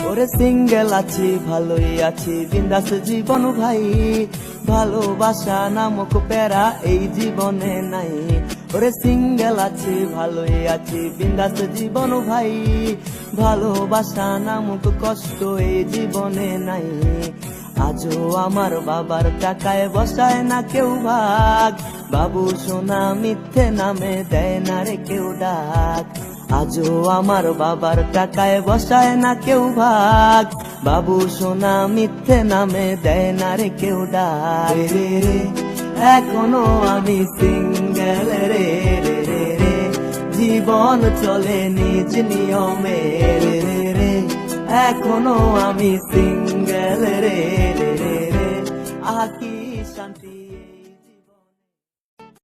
ওরে সিঙ্গেল আছি ভালোই আছি বিন্দাস জীবন ভাই, ভালোবাসা নামক প্যারা এই জীবনে নাই। ওরে সিঙ্গেল আছি ভালোই আছি বিন্দাস জীবন ভাই, ভালোবাসা নামক কষ্ট এই জীবনে নাই। আজও আমার বাবার টাকায় বসায় না কেউ ভাগ, বাবু সোনা মিথ্যে নামে দেয় না রে কেউ ডাক। আজও আমার বাবার টাকায় বসায় না কেউ ভাগ, বাবু সোনা মিথ্যে নামে দেয় না রে কেউ ডাক। রে রে এখনো আমি সিঙ্গেল রে রে রে রে, জীবন চলে নিজ নিয়মে রে রে রে, এখনো আমি সিঙ্গেল রে রে রে রে। আকি